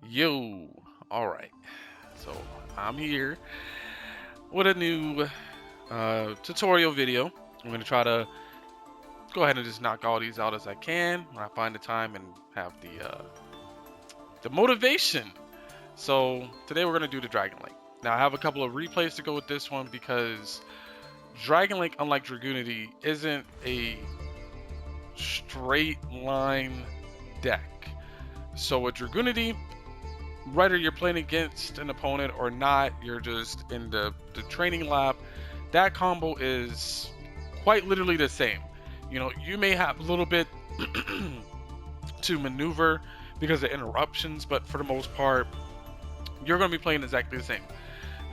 Yo, all right. So I'm here with a new tutorial video. I'm gonna try to go ahead and just knock all these out as I can when I find the time and have the motivation. So today we're gonna do the Dragon Link. Now I have a couple of replays to go with this one because Dragon Link, unlike Dragoonity, isn't a straight line deck. So with Dragoonity, whether you're playing against an opponent or not, you're just in the training lab. That combo is quite literally the same. You know, you may have a little bit to maneuver because of interruptions, but for the most part, you're going to be playing exactly the same.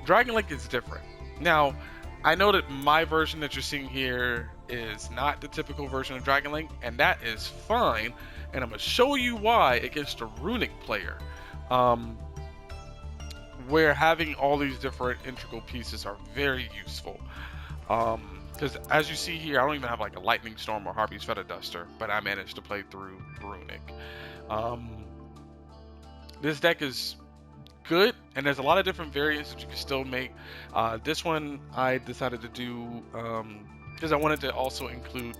Dragon Link is different. Now, I know that my version that you're seeing here is not the typical version of Dragon Link, and that is fine. And I'm going to show you why against a Runic player. Where having all these different integral pieces are very useful. Because as you see here, I don't even have like a Lightning Storm or Harpy's Feather Duster, but I managed to play through Runic. This deck is good, and there's a lot of different variants that you can still make. This one I decided to do because I wanted to also include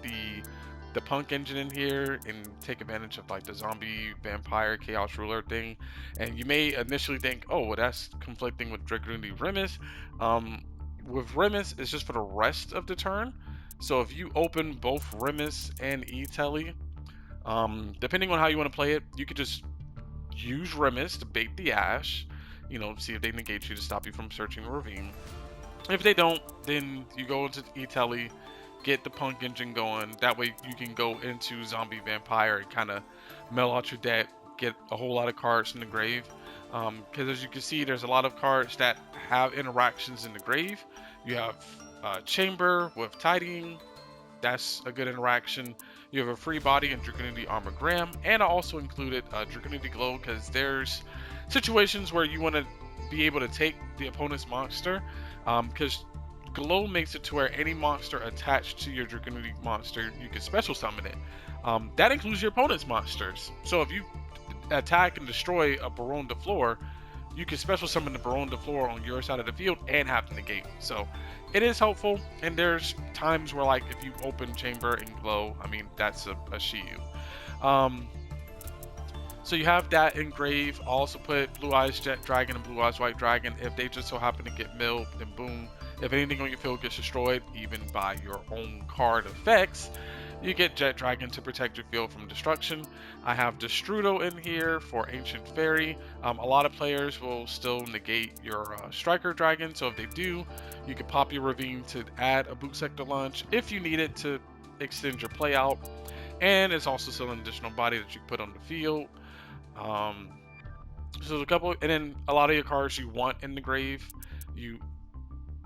the punk engine in here and take advantage of like the zombie vampire chaos ruler thing. And you may initially think, oh well, that's conflicting with Dragoonity Remus. With Remus, it's just for the rest of the turn. So if you open both Remus and E-Telly, depending on how you want to play it, you could just use Remus to bait the Ash, you know, see if they negate you to stop you from searching the ravine. If they don't, then you go into E-Telly, get the punk engine going. That way you can go into zombie vampire and kind of mill out your deck, get a whole lot of cards in the grave. Because as you can see, there's a lot of cards that have interactions in the grave. You have Chamber with Tidying. That's a good interaction. You have a free body and Dragoonity Armor Graham, and I also included Dragoonity Glow because there's situations where you want to be able to take the opponent's monster, because Glow makes it to where any monster attached to your Dragoonity monster, you can special summon it. That includes your opponent's monsters. So if you attack and destroy a Baron de Fleur, you can special summon the Baron de Fleur on your side of the field and have to negate. So it is helpful, and there's times where like if you open Chamber and Glow, I mean that's a Shiyu. So you have that in grave. I'll also put Blue Eyes Jet Dragon and Blue Eyes White Dragon. If they just so happen to get milled, then boom. If anything on your field gets destroyed, even by your own card effects, you get Jet Dragon to protect your field from destruction. I have Destrudo in here for Ancient Fairy. A lot of players will still negate your Striker Dragon, so if they do, you can pop your Ravine to add a Boot Sector Launch if you need it to extend your play out. And it's also still an additional body that you can put on the field. So there's a couple, and then a lot of your cards you want in the grave, you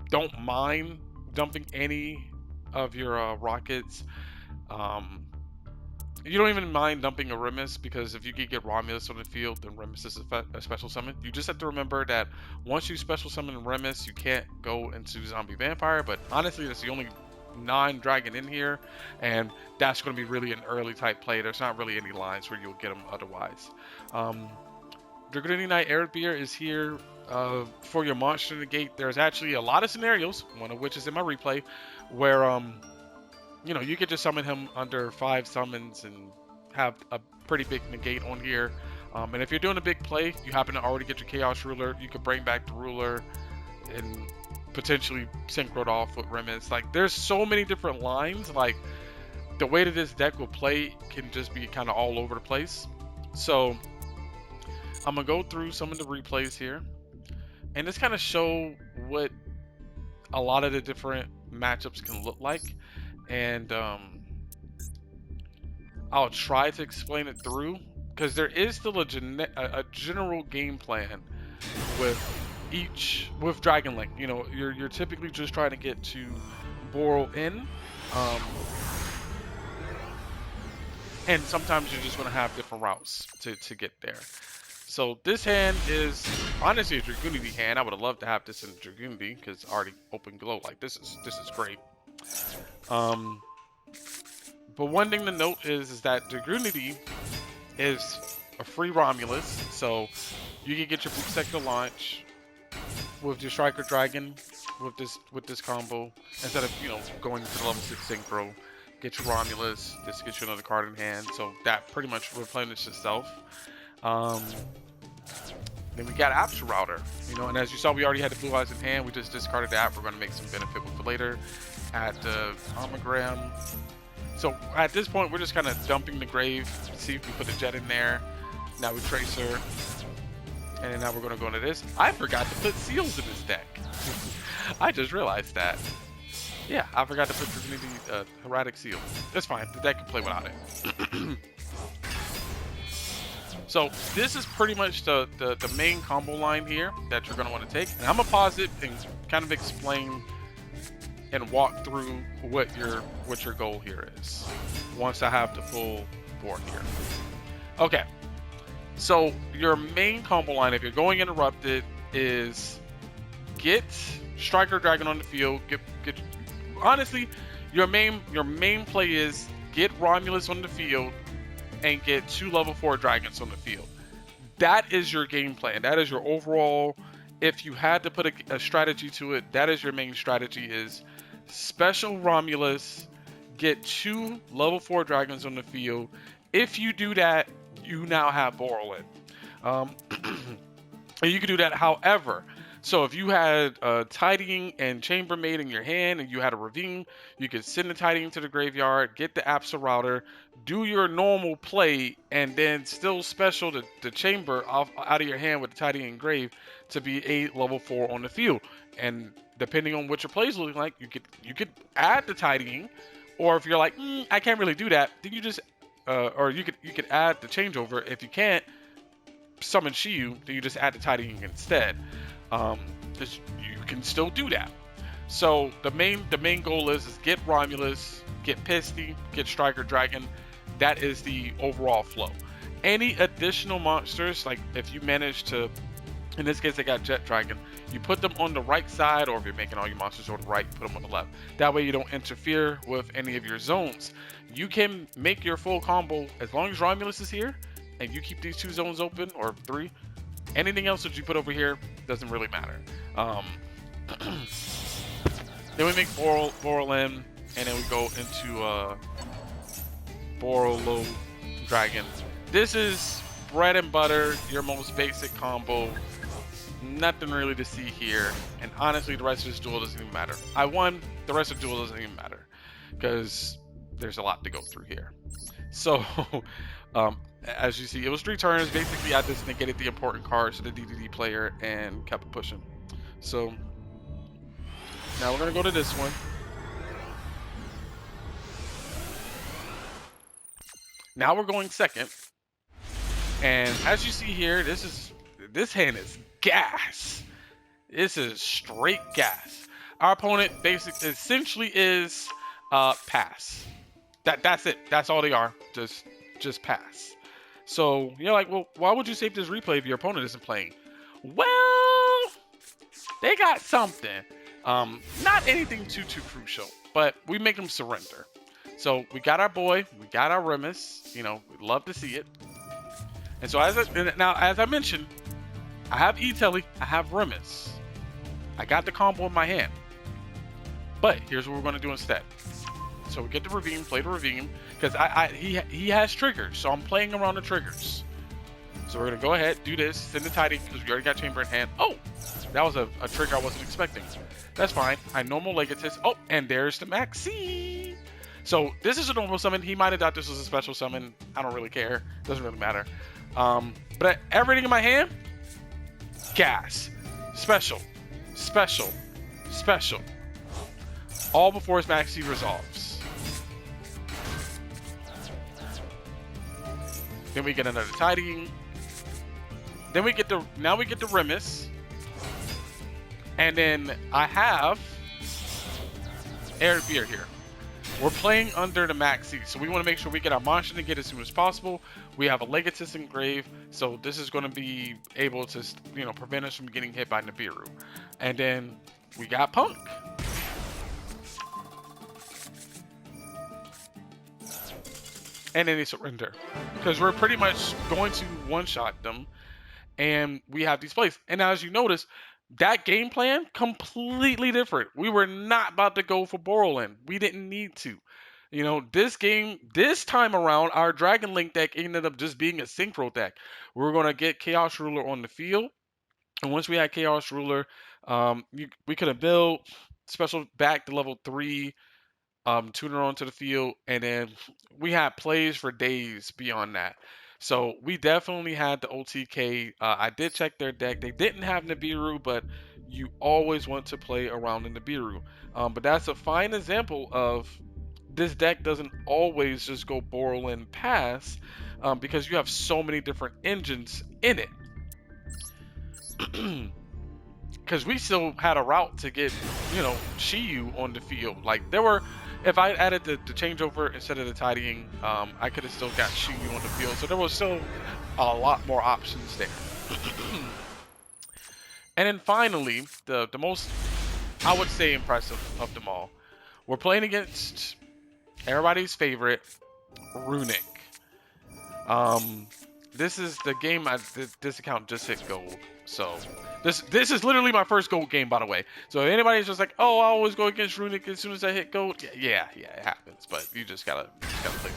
don't mind dumping any of your rockets. You don't even mind dumping a Remus, because if you can get Romulus on the field, then Remus is a special summon. You just have to remember that once you special summon Remus, you can't go into Zombie Vampire, but honestly, that's the only non-dragon in here, and that's going to be really an early type play. There's not really any lines where you'll get them otherwise. Dragoonity Knight Airbeer is here for your monster negate. There's actually a lot of scenarios, one of which is in my replay, where you know, you could just summon him under 5 summons and have a pretty big negate on here. And if you're doing a big play, you happen to already get your Chaos Ruler, you could bring back the Ruler and potentially synchro off with Remus. Like, there's so many different lines. Like, the way that this deck will play can just be kind of all over the place. So I'm gonna go through some of the replays here and just kind of show what a lot of the different matchups can look like. And I'll try to explain it through, because there is still a general game plan with Dragon Link. You know, you're typically just trying to get to Boro in, and sometimes you're just going to have different routes to get there. So this hand is honestly a Dragoonity hand. I would have loved to have this in Dragoonity because I already open Glow. Like, this is great. But one thing to note is that Dragoonity is a free Romulus, so You can get your boot sector launch with your Striker Dragon with this combo instead of going to the level 6 synchro. Get your Romulus. This gets you another card in hand. So that pretty much replenishes itself. Then we got Apps Router, and as you saw, we already had the Blue Eyes in hand. We just discarded the app. We're going to make some benefit with it later. Add the Homogram. So at this point, we're just kind of dumping the grave. See if we put the Jet in there. Now we Tracer. And then now we're going to go into this. I forgot to put seals in this deck. I just realized that. Yeah, I forgot to put the Erratic Seal. That's fine. The deck can play without it. So this is pretty much the main combo line here that you're going to want to take. And I'm going to pause it and kind of explain and walk through what your goal here is once I have the full board here. Okay, so your main combo line, if you're going interrupted, is get Striker Dragon on the field. Honestly, your main play is get Romulus on the field and get 2 level 4 dragons on the field. That is your game plan. That is your overall. If you had to put a strategy to it, that is your main strategy: is special Romulus, get 2 level 4 dragons on the field. If you do that, you now have Borrelin. And you can do that however. So if you had Tidying and Chambermaid in your hand and you had a Ravine, you could send the Tidying to the graveyard, get the Apsa Router, do your normal play, and then still special the Chamber out of your hand with the Tidying and Grave to be a level 4 on the field. And depending on what your plays look like, you could add the Tidying, or if you're like, I can't really do that, then you just or you could add the Changeover. If you can't summon Shiyu, then you just add the Tidying instead. You can still do that. So the main goal is get Romulus, get Pisty, get Striker Dragon. That is the overall flow. Any additional monsters, like if you manage to, in this case, they got Jet Dragon, you put them on the right side, or if you're making all your monsters on the right, put them on the left. That way you don't interfere with any of your zones. You can make your full combo as long as Romulus is here, and you keep these 2 zones open, or 3. Anything else that you put over here doesn't really matter. Then we make Borrelin, and then we go into Borrelo Dragon. This is bread and butter, your most basic combo. Nothing really to see here. And honestly, the rest of this duel doesn't even matter. I won, the rest of the duel doesn't even matter, because there's a lot to go through here. So, as you see, it was 3 turns. Basically, I just negated the important cards to the DDD player and kept it pushing. So, now we're going to go to this one. Now we're going second. And as you see here, this hand is gas. This is straight gas. Our opponent essentially is pass. That's it. That's all they are. Just pass. So you're like, well, why would you save this replay if your opponent isn't playing? Well, they got something. Not anything too crucial, but we make them surrender. So we got our boy, we got our Remus. We'd love to see it. And so as I mentioned, I have E-Telly, I have Remus. I got the combo in my hand. But here's what we're going to do instead. So we get the Ravine, play the Ravine, because he has triggers, so I'm playing around the triggers. So we're going to go ahead, do this, send the Tidying, because we already got Chamber in hand. Oh, that was a trigger I wasn't expecting. That's fine. I normal Legatus. Oh, and there's the Maxx. So this is a normal summon. He might have thought this was a special summon. I don't really care. Doesn't really matter. But everything in my hand, gas, special, special, special. All before his Maxx resolves. Then we get another Tidying. Then we get now we get the Remus. And then I have Air Beer here. We're playing under the Maxx, so we want to make sure we get our monster to get as soon as possible. We have a Legatus engraved, so this is going to be able to, prevent us from getting hit by Nibiru. And then we got Punk. And then they surrender, because we're pretty much going to one-shot them. and we have these plays. And as you notice, that game plan completely different. We were not about to go for Borland. We didn't need to. You know, this game, this time around, our DragonLink deck ended up just being a synchro deck. We were going to get Chaos Ruler on the field. And once we had Chaos Ruler, we could have built special back to level 3, tuner onto the field, and then we had plays for days beyond that. So we definitely had the OTK. I did check their deck. They didn't have Nibiru, but you always want to play around the Nibiru. But that's a fine example of this deck doesn't always just go Boral and pass, because you have so many different engines in it. Because we still had a route to get, you know, Shiyu on the field. Like, there were, if I added the changeover instead of the tidying, I could have still got Shiyu on the field. So there was still a lot more options there. And then finally, the most, I would say, impressive of them all, we're playing against everybody's favorite, Runic. This is the game this account just hit gold. So this is literally my first gold game, by the way. So if anybody's just like, oh, I always go against Runic as soon as I hit gold, yeah, it happens. But you just gotta play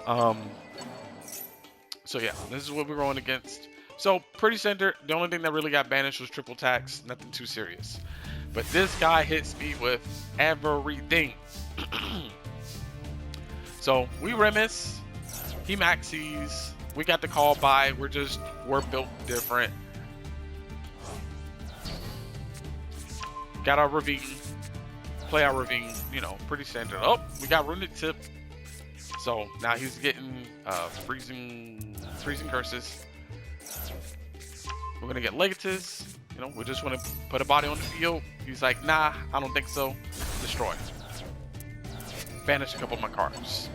through it. So yeah, this is what we're going against. So pretty standard. The only thing that really got banished was triple tax. Nothing too serious. But this guy hits me with everything. So we Remis. He maxes. We got the call by. We're built different. Got our Ravine. Play our Ravine. You know, pretty standard. Oh, we got Runic Tip. So now he's getting freezing curses. We're gonna get Legatus. You know, we just want to put a body on the field. He's like, nah, I don't think so. Destroy. Banish a couple of my cards.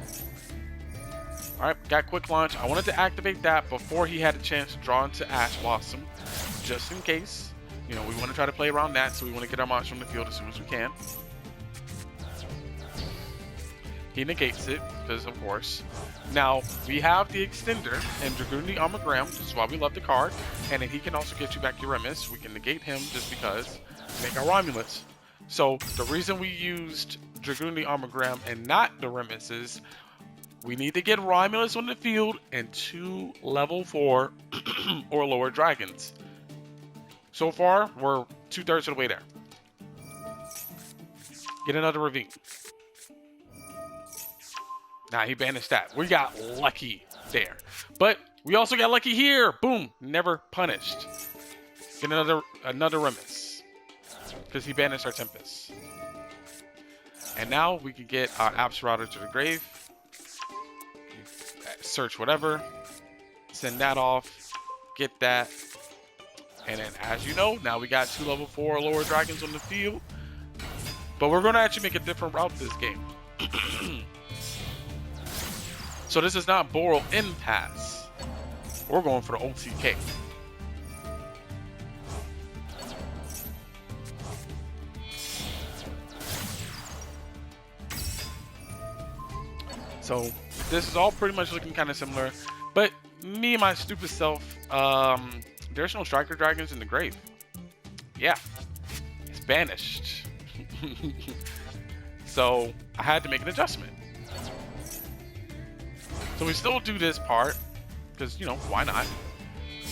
Alright, got quick launch. I wanted to activate that before he had a chance to draw into Ash Blossom, just in case. You know, we want to try to play around that, so we want to get our monster on the field as soon as we can. He negates it, because of course. Now, we have the extender and Dragoon the Armogram, which is why we love the card. And then he can also get you back your Remis. We can negate him just because, make our Romulus. So, the reason we used Dragoon the Armogram and not the Remis is we need to get Romulus on the field and 2 level 4 or lower dragons. So far, we're 2/3 of the way there. Get another Ravine. Nah, he banished that. We got lucky there. But we also got lucky here. Boom. Never punished. Get another Remis. Because he banished our Tempest. And now we can get our Absorautor to the grave. Search whatever. Send that off. Get that. And then, as you know, now we got 2 level 4 lower dragons on the field. But we're going to actually make a different route this game. So this is not Boral Impasse. We're going for the OTK. So this is all pretty much looking kind of similar. But me and my stupid self, there's no Striker Dragons in the grave. Yeah, it's banished. So I had to make an adjustment. So we still do this part, because, you know, why not?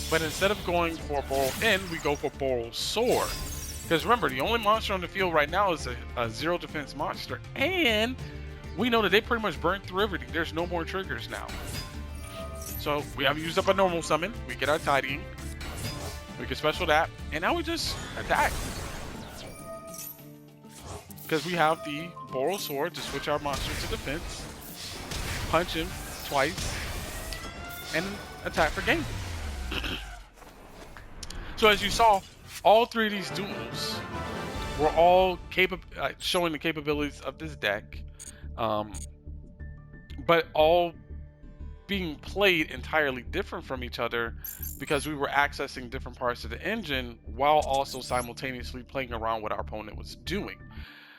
But instead of going for Boral In, we go for Boral Sword. Because remember, the only monster on the field right now is a 0 defense monster. And we know that they pretty much burned through everything. There's no more triggers now. So we have used up a normal summon. We get our tidying. We can special that. And now we just attack. Because we have the Boral Sword to switch our monster to defense. Punch him twice. And attack for game. So as you saw, all 3 of these duels were all showing the capabilities of this deck. But all being played entirely different from each other because we were accessing different parts of the engine while also simultaneously playing around what our opponent was doing.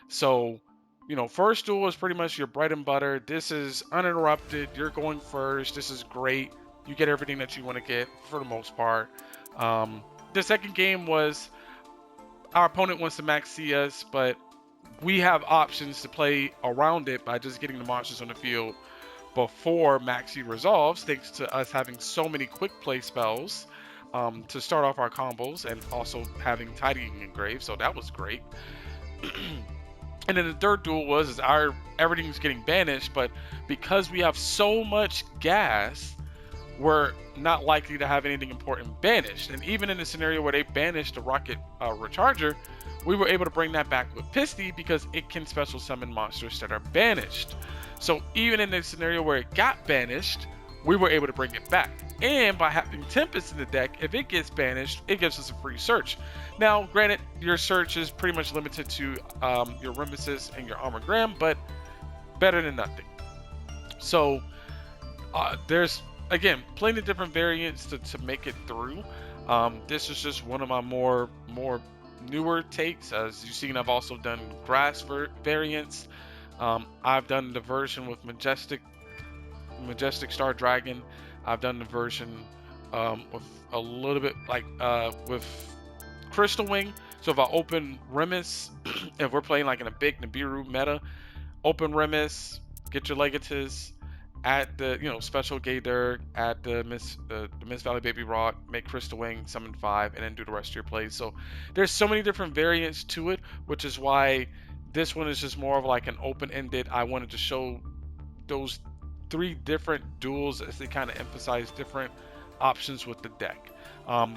So, you know, first duel is pretty much your bread and butter. This is uninterrupted. You're going first. This is great. You get everything that you want to get for the most part. The second game was our opponent wants to max us, but we have options to play around it by just getting the monsters on the field before Maxi resolves, thanks to us having so many quick play spells to start off our combos, and also having Tidying Engraved, so that was great. And then the third duel was everything's getting banished, but because we have so much gas, we're not likely to have anything important banished. And even in the scenario where they banished the rocket recharger, we were able to bring that back with Pisty because it can special summon monsters that are banished. So even in the scenario where it got banished, we were able to bring it back. And by having Tempest in the deck, if it gets banished, it gives us a free search. Now, granted, your search is pretty much limited to your Remesis and your Armor Gram, but better than nothing. So there's, again, plenty of different variants to make it through. This is just one of my more newer takes. As you've seen, I've also done grass variants. I've done the version with Majestic Star Dragon. I've done the version with a little bit like with Crystal Wing. So if I open Remis, if we're playing like in a big Nibiru meta, open Remis, get your Legatus, add the special Gator, add the Miss Valley Baby Rock, make Crystal Wing, summon 5, and then do the rest of your plays. So there's so many different variants to it, which is why this one is just more of like an open-ended. I wanted to show those 3 different duels as they kind of emphasize different options with the deck.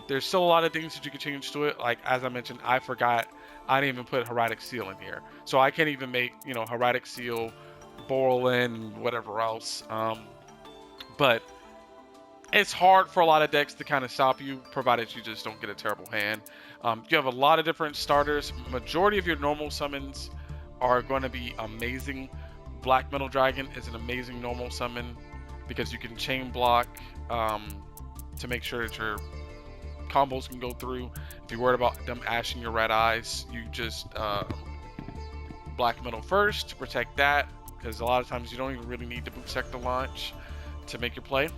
There's still a lot of things that you can change to it. Like, as I mentioned, I forgot I didn't even put Heraldic Seal in here. So I can't even make, Heraldic Seal, Borlin, whatever else. But it's hard for a lot of decks to kind of stop you, provided you just don't get a terrible hand. You have a lot of different starters. Majority of your normal summons are going to be amazing. Black Metal Dragon is an amazing normal summon because you can chain block to make sure that your combos can go through. If you're worried about them ashing your red eyes, you just Black Metal first to protect that, because a lot of times you don't even really need the boot sector launch to make your play.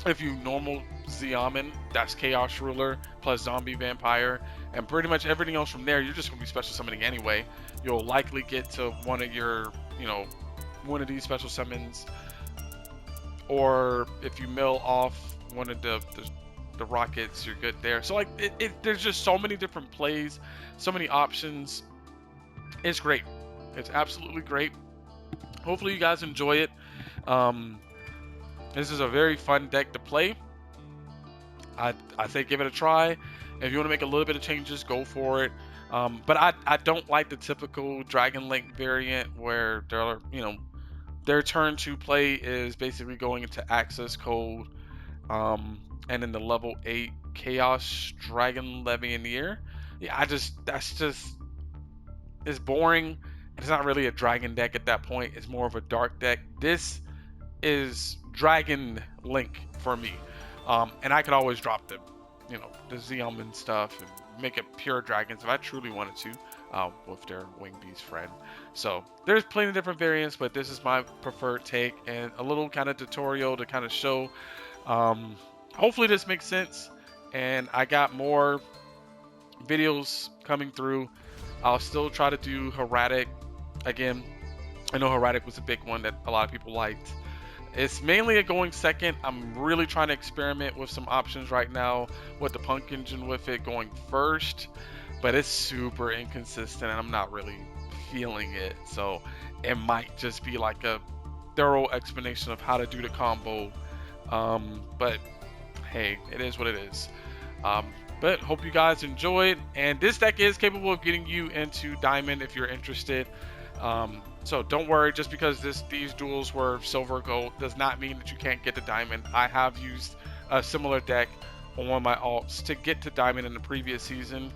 If you normal Xiamen, that's Chaos Ruler plus Zombie Vampire, and pretty much everything else from there, you're just going to be special summoning anyway. You'll likely get to one of your, one of these special summons, or if you mill off one of the rockets, you're good there. So like, there's just so many different plays, so many options. It's great. It's absolutely great. Hopefully you guys enjoy it. This is a very fun deck to play. I say give it a try. If you want to make a little bit of changes, go for it. But I don't like the typical DragonLink variant where their turn to play is basically going into access code, and then the level 8 Chaos Dragon Levianeer. Yeah, it's boring. It's not really a dragon deck at that point. It's more of a dark deck. This is DragonLink for me. And I could always drop the Xiamen stuff and make it pure dragons if I truly wanted to, with their Wing Beast friend. So there's plenty of different variants, but this is my preferred take and a little kind of tutorial to kind of show. Hopefully this makes sense, and I got more videos coming through. I'll still try to do Heraldic again. I know Heraldic was a big one that a lot of people liked. It's mainly a going second. I'm really trying to experiment with some options right now with the Punk Engine with it going first, but it's super inconsistent and I'm not really feeling it. So it might just be like a thorough explanation of how to do the combo. But hey, it is what it is. But hope you guys enjoyed, and this deck is capable of getting you into Diamond if you're interested. So don't worry, just because these duels were silver gold does not mean that you can't get to Diamond. I have used a similar deck on one of my alts to get to Diamond in the previous season,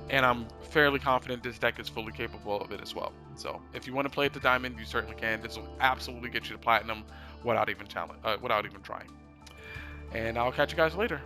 and I'm fairly confident this deck is fully capable of it as well. So if you want to play it to Diamond, you certainly can. This will absolutely get you to Platinum without even trying. And I'll catch you guys later.